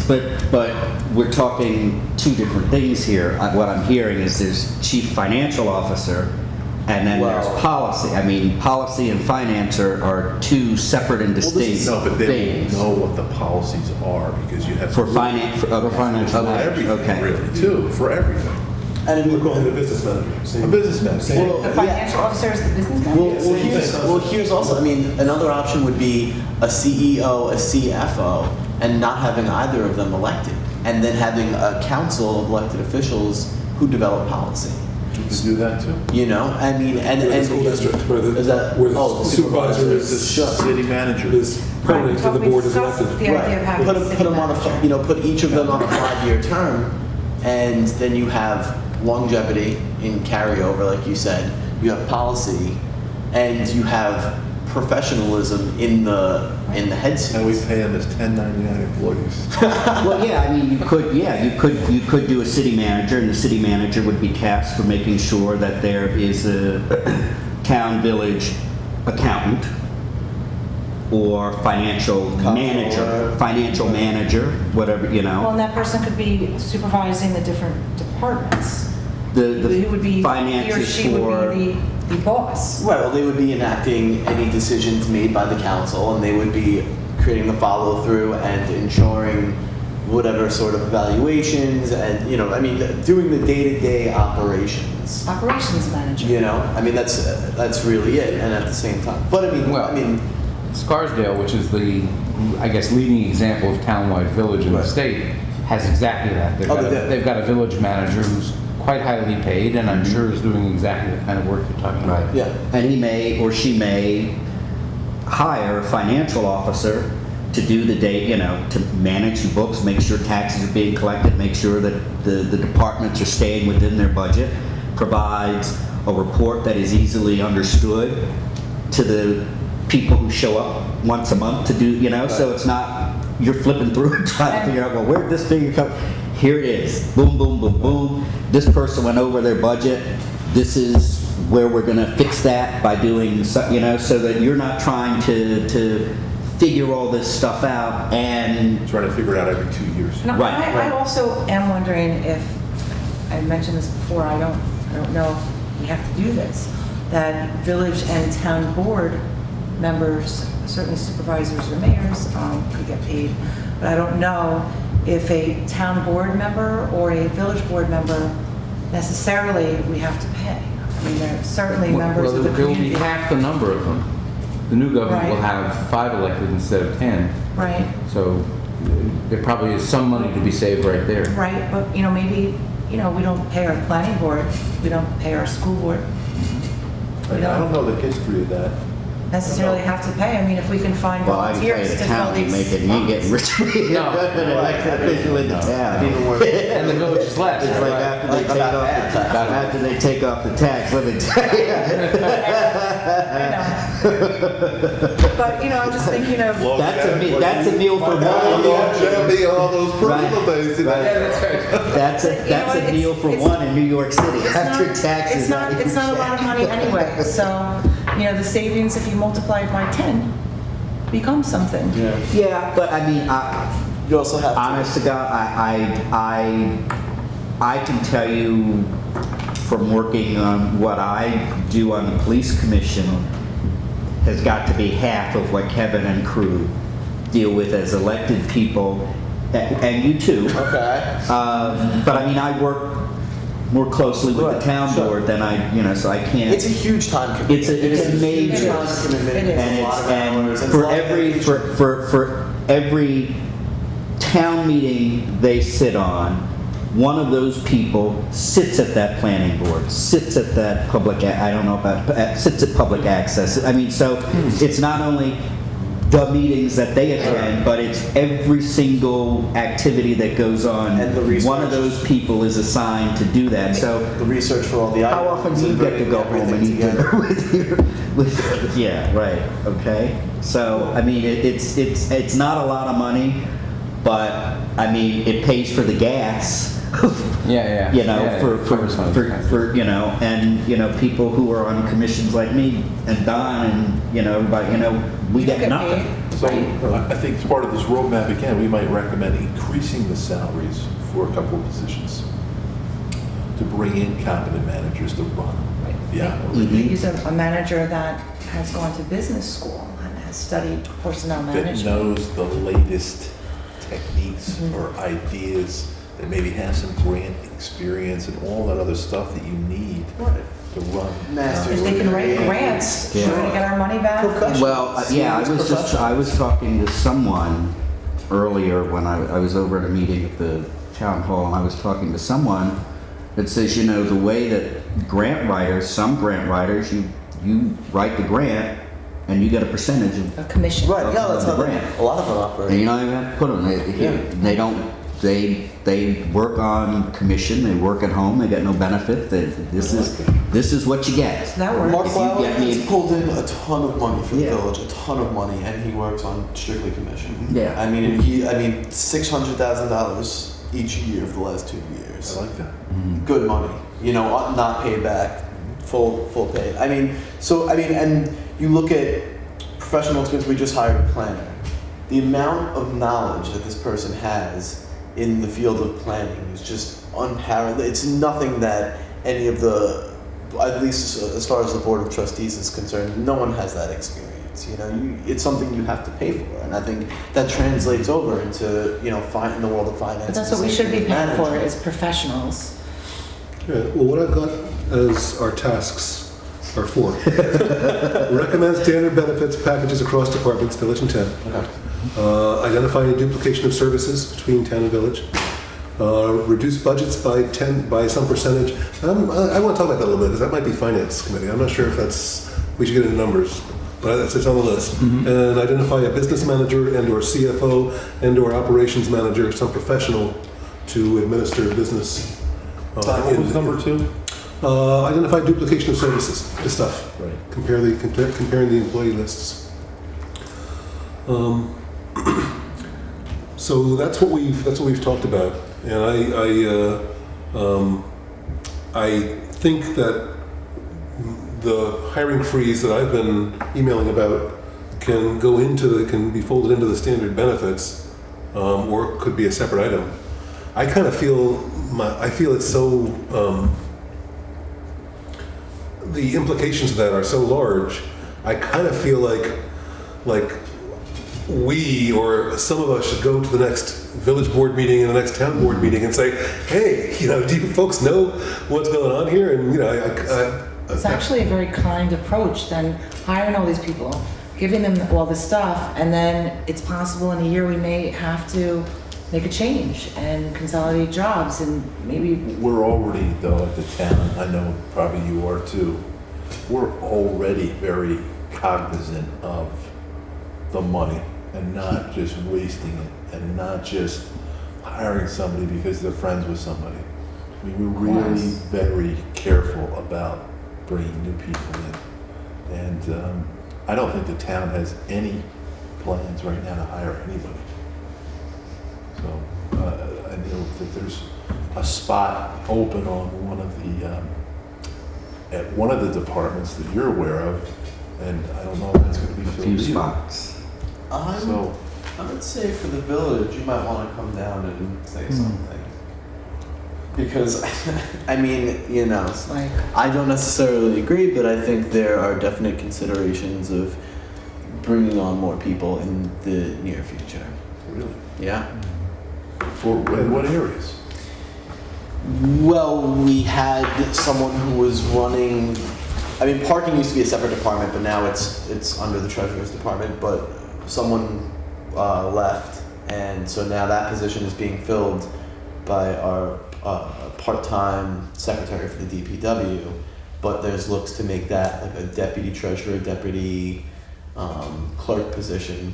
but we're talking two different things here. What I'm hearing is there's chief financial officer, and then Well- there's policy. I mean, policy and finance are two separate and distinct No, but they things. don't know what the policies are because you have For finance, For financial for okay, everything okay. really too, for everything. And I We're mean, calling him a business manager. A Same. businessman. Same. Well, The financial officer is the business Well, manager. here's also, I mean, another option would be a CEO, a CFO, and not having either of them elected, and then having a council of elected officials who develop policy. You can do that too. You know, I mean, and Where the school district, where is that where the oh, supervisor The is Sure. city manager. permanent and the board is elected. The idea of having Put a them, city put them on a, manager. you know, put each of them on a 5-year term, and then you have longevity in carryover, like you said. You have policy, and you have professionalism in the head And we seats. pay them as 1099 employees. Well, yeah, I mean, you could do a city manager, and the city manager would be tasked for making sure that there is a town village accountant or financial manager, whatever, you Well, know. and that person could be supervising the different departments. The Who would be, he or finances she for, would be the boss. Right, well, they would be enacting any decisions made by the council, and they would be creating the follow-through and ensuring whatever sort of evaluations and, you know, I mean, doing the day-to-day operations. Operations manager. You know, I mean, that's really it, and at the same time, but I mean, Well- Scarsdale, which is the, I guess, leading example of townwide village in the Right. state, has exactly that. Oh, they do. They've got a village manager who's quite highly paid, and I'm sure is doing exactly the kind of work you're talking about. yeah, and he may or she may hire a financial officer to do the day, you know, to manage the books, make sure taxes are being collected, make sure that the departments are staying within their budget, provides a report that is easily understood to the people who show up once a month to do, you know, so it's not, you're flipping through and trying to figure out, well, where'd this figure come? Here it is, boom, boom, boom, boom. This person went over their budget. This is where we're gonna fix that by doing, you know, so that you're not trying to figure all this stuff out and, Trying to figure it out every 2 years. No, Right, I right. also am wondering if, I mentioned this before, I don't know if we have to do this, that village and town board members, certainly supervisors or mayors, could get paid, but I don't know if a town board member or a village board member necessarily we have to pay. I mean, they're certainly members of the There will be community. half the number of them. The new government will Right. have 5 elected instead of 10, Right, so there probably is some money to be saved right there. right, but, you know, maybe, you know, we don't pay our planning board, we don't pay our school board. We I don't don't know the history of that. necessarily have to pay. I mean, if we can find well, I can tell you volunteers the to fill town, you these. make it, you ain't getting rich. No. Official in the I town. didn't even work. And the village is less. It's like right? after they Like take about off the half. tax, after they take off the tax, let me tell you. I know. But, you know, I'm just thinking of, That's a meal for one. Longevity, all those personal Right. things. you know. Right. Yeah, that's right. That's You know a what, meal for it's- one in New York City it's after not, taxes. it's not a lot of money anyway. So, you know, the savings, if you multiply it by 10, becomes something. Yeah. Yeah, but I mean, You also have to. honest to God, I can tell you from working on what I do on the police commission has got to be half of what Kevin and crew deal with as elected people, and you too. Okay. But I mean, I work more closely with the Right, town sure. board than I, so I can't. It's a huge time commitment. It's a huge major- time commitment. It is. It's And a lot it's, of hours, and it's a for lot of every, dedication. for every town meeting they sit on, one of those people sits at that planning board, sits at that public, I don't know about, sits at public access. I mean, so it's not only the meetings that they attend, but it's every single activity that goes on. And the research. One of those people is assigned to do that, so. The research for all the items. How often do you and get to bringing go home and everything eat dinner together. with yeah, right, okay? So, I mean, it's not a lot of money, but, I mean, it pays for the gas. Yeah. You know, Yeah, for, it covers some of the expenses. and, people who are on commissions like me and Don and, everybody, we You get don't nothing. paid, So right? I think as part of this roadmap, again, we might recommend increasing the salaries for a couple of positions to bring in competent managers to run. Right. Yeah. We could use a manager that has gone to business school and has studied personnel That management. knows the latest techniques or ideas, that maybe has some grant experience and all that other stuff that you need to run. Masters If they can write degree. grants, Yeah. we're gonna get our money back. Professional. Well, yeah, I was talking to someone earlier when I was over at a meeting at the town hall, and I was talking to someone that says, the way that grant writers, some grant writers, you write the grant and you get a percentage of A commission. Right, yeah, that's the how grant. a lot of them And operate. you know, you put them, they don't, they work on commission, they work at home, they get no benefit, this is what you get. So that works. Mark If you Lauer get me- has pulled in a ton of money for the Yeah. village, a ton of money, and he works on strictly commission. Yeah. I mean, $600,000 each year for the last 2 years. I like that. Good money, not paid back, full paid. And you look at professional experience. We just hired a planner. The amount of knowledge that this person has in the field of planning is just unparalleled. It's nothing that any of the, at least as far as the board of trustees is concerned, no one has that experience. It's something you have to pay for, and I think that translates over into in the world of finance. But that's and what we should be same thing with paying for, management. is professionals. Yeah, well, what I've got as our tasks are 4. Recommend standard benefits packages across departments, village and town. Okay. Identify any duplication of services between town and village. Reduce budgets by some percentage. I want to talk about that a little bit, because that might be finance committee. I'm not sure if we should get into numbers, but it's on the list. And identify a business manager and/or CFO and/or operations manager, some professional to administer business. What was number 2? Identify duplication of services, this stuff. Right. Comparing the employee lists. So that's what we've talked about, and I think that the hiring freeze that I've been emailing about can be folded into the standard benefits, or it could be a separate item. I kind of feel it's so. The implications of that are so large. I kind of feel like we or some of us should go to the next village board meeting and the next town board meeting and say, hey, do you folks know what's going on here? And It's actually a very kind approach than hiring all these people, giving them all this stuff, and then it's possible in a year we may have to make a change and consolidate jobs, and maybe We're already, though, at the town, I know probably you are too, we're already very cognizant of the money and not just wasting it and not just hiring somebody because they're friends with somebody. I mean, we're really course. very careful about bringing new people in. And I don't think the town has any plans right now to hire anybody. So I know that there's a spot open on at one of the departments that you're aware of, and I don't know if that's going to be A filled few either. spots. So I would say for the village, you might want to come down and say something. Because, it's like, I don't necessarily agree, but I think there are definite considerations of bringing on more people in the near future. really, Yeah. in what areas? Well, we had someone who was running, I mean, parking used to be a separate department, but now it's under the treasurer's department, but someone left, and so now that position is being filled by our part-time secretary for the DPW, but there's looks to make that like a deputy treasurer, deputy clerk position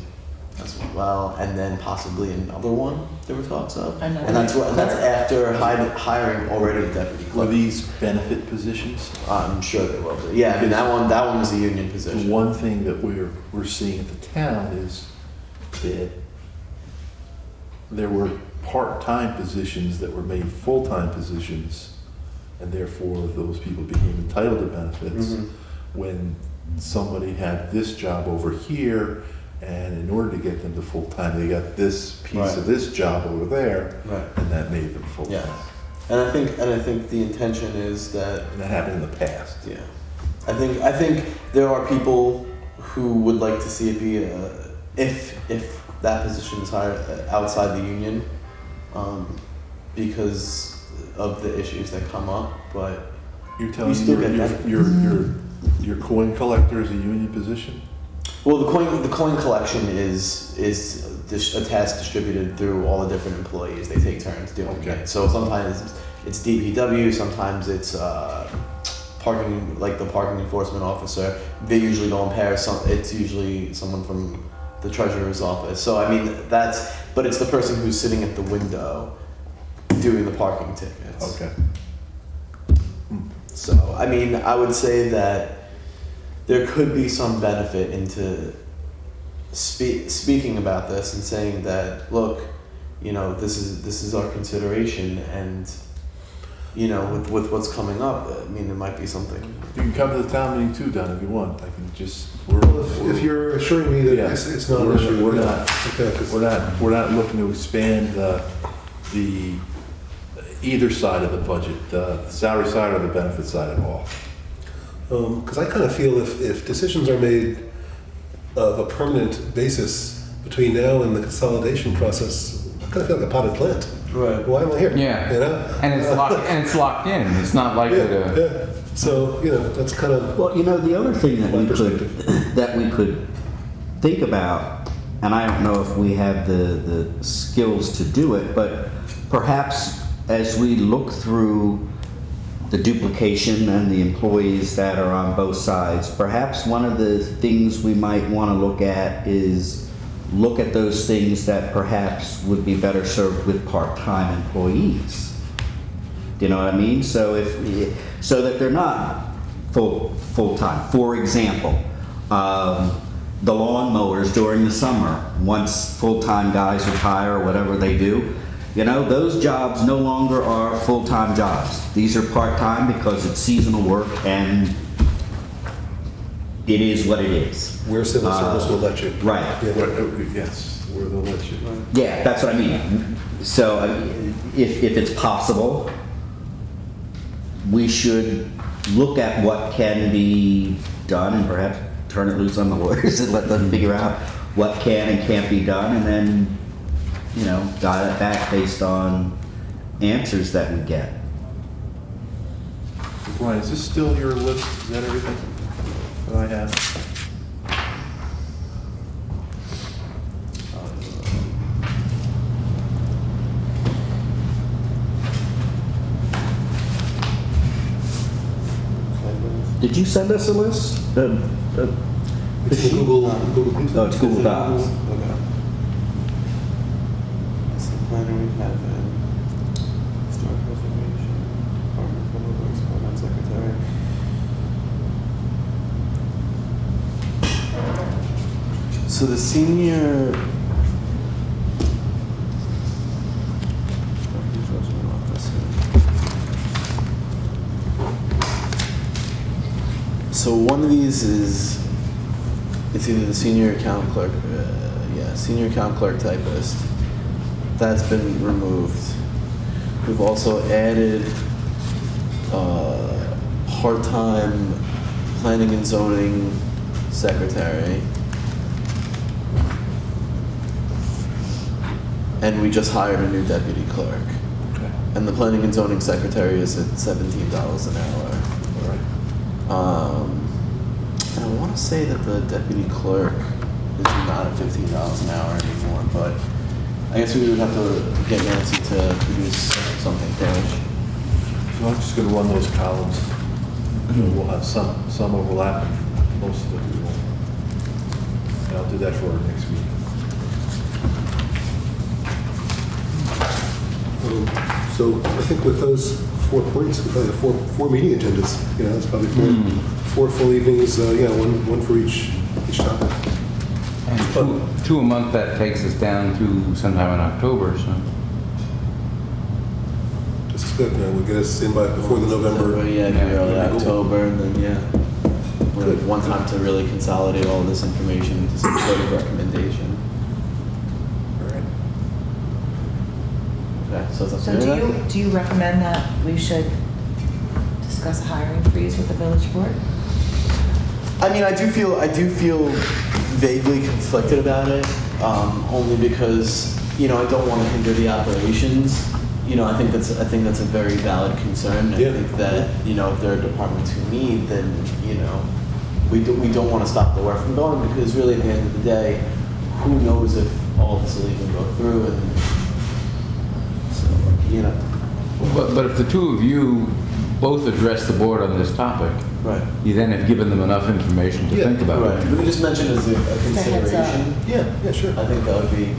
as well, and then possibly another one there were talks of. Another And that's clerk? after hiring already a deputy Are clerk. these benefit positions? I'm sure they will be. Yeah, I mean that one was a union The position. one thing that we're seeing at the town is that there were part-time positions that were made full-time positions, and therefore those people became entitled to benefits. Mhm. When somebody had this job over here, and in order to get them to full-time, they got this piece Right. of this job over there, Right. and that made them full-time. Yeah. And I think the intention is that, And that happened in the past. yeah, I think there are people who would like to see it be if that position is hired outside the union, because of the issues that come up. But You're telling You still me get benefits. your coin collector is a union position? well, the coin collection is a task distributed through all the different employees. They take turns doing Okay. it. So sometimes it's DPW, sometimes it's parking, like the parking enforcement officer. They usually go in pairs. It's usually someone from the treasurer's office. So I mean but it's the person who's sitting at the window doing the parking tickets. Okay. So I mean, I would say that there could be some benefit into speaking about this and saying that, look, you know, this is our consideration, and you know, with what's coming up, I mean, it might be something. You can come to the town meeting too, Don, if you want. I can just, If you're assuring me that Yeah. it's not an We're- issue. we're yeah. not. Okay, 'cause- we're not looking to expand the either side of the budget, the salary side or the benefit side at all. Because I kind of feel if decisions are made of a permanent basis between now and the consolidation process, I kind of feel like a potted plant. Right. Why am I here? Yeah. You know? And it's locked in. It's not likely Yeah, to. yeah. So, you know, that's kind of, Well, you know, the other thing that My we could, perspective. that we could think about, and I don't know if we have the skills to do it, but perhaps as we look through the duplication and the employees that are on both sides, perhaps one of the things we might want to look at is look at those things that perhaps would be better served with part-time employees. Do you know what I mean? So so that they're not full-time. For example, the lawn mowers during the summer, once full-time guys retire or whatever they do, you know, those jobs no longer are full-time jobs. These are part-time because it's seasonal work and it is what it is. where civil service will let you. Right. Yeah. Yes, where they'll let you. Yeah, that's what I mean. So I mean, if it's possible, we should look at what can be done and perhaps turn it loose on the lawyers and let them figure out what can and can't be done, and then, you know, dial it back based on answers that we get. Brian, is this still your list? Is that everything that I have? Did you send us a list? It's in Google. Oh, it's Google Docs. Okay. That's the planner we have in historic preservation, Department of Public Works, Department Secretary. So the senior. So one of these is, it's either the senior account clerk, senior account clerk typist. That's been removed. We've also added part-time planning and zoning secretary. And we just hired a new deputy clerk. Okay. and the planning and zoning secretary is at $17 an hour. All right. And I want to say that the deputy clerk is not at $15 an hour anymore, but I guess we would have to get Nancy to produce something for us. So I'm just gonna run those columns. We'll have some overlap, and most of it we won't. And I'll do that for our next meeting. So I think with those 4 points, we probably have four meeting agendas. You know, it's probably four full evenings. One for each topic. And two a month, that takes us down to sometime in October, so. This is good. We'll get us in by before the November. Yeah, maybe early That'd be cool. October, and then, yeah. We'll have Good. one time to really consolidate all this information into some sort of recommendation. All right. Okay, so that's So up to you. do you recommend that we should discuss a hiring freeze with the village board? I mean, I do feel vaguely conflicted about it, only because, you know, I don't want to hinder the operations. You know, I think that's a very valid concern. Yeah. I think that, you know, if there are departments who need, then, you know, we don't want to stop the work from going, because really at the end of the day, who knows if all this will even go through, and so, you know. But if the two of you both address the board on this topic, Right. you then have given them enough information to Yeah, think about Right. it. We can just mention as a heads up. consideration. Yeah, sure. I think that would be.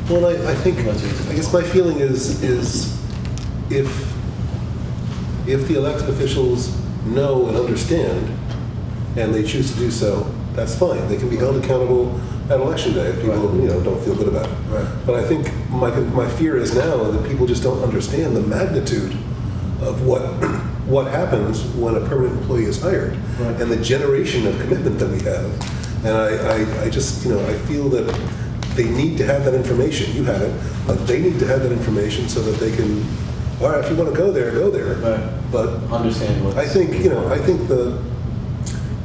Well, I think, I guess my feeling is if the elected officials know and understand, and they choose to do so, that's fine. They can be held accountable at election day if people, Right. don't feel good about it. Right. But I think my fear is now that people just don't understand the magnitude of what happens when a permanent employee is hired, Right. and the generation of commitment that we have. And I just, I feel that they need to have that information. You have it, but they need to have that information so that they can, all right, if you want to go there, go there. Right. But Understand what. I think,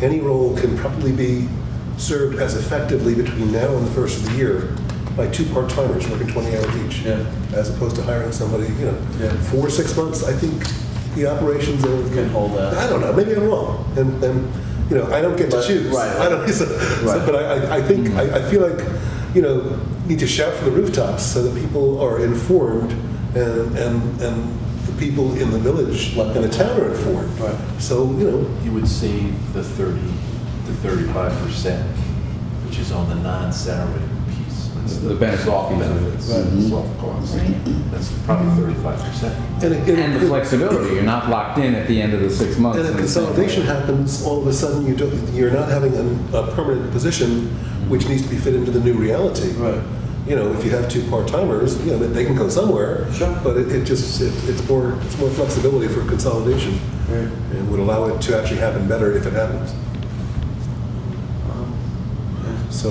any role can probably be served as effectively between now and the first of the year by 2 part-timers working 20 hours each. Yeah. As opposed to hiring somebody, Yeah. 4 or 6 months. I think the operations of Can hold that. I don't know. Maybe I'm wrong. And I don't get to But- choose. right. I don't. Right. But I think I feel like need to shout from the rooftops so that people are informed, and the people in the village Let and them the town are informed. Right. So You would save the 30 to 35%, which is on the non-salary piece. That's The benefits. soft benefits, Right. soft costs. That's probably 35%. and And the flexibility, you're not locked in at the end of the 6 months. And if in the same consolidation way. happens, all of a sudden you're not having a permanent position which needs to be fit into the new reality. Right. If you have 2 part-timers, they can go somewhere. Sure. But it's more flexibility for consolidation, Right. and would allow it to actually happen better if it happens. Yeah. So,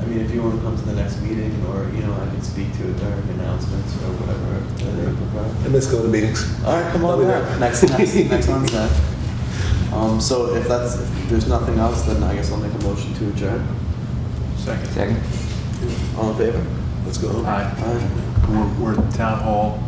I mean, if you want to come to the next meeting, or, I can speak to it during announcements or whatever that you prefer. I miss going to meetings. All right, come I'll on be back. there. Next Wednesday. So if there's nothing else, then I guess I'll make a motion to adjourn. Second. All in favor? Let's go home. Aye. Aye. We're at Town Hall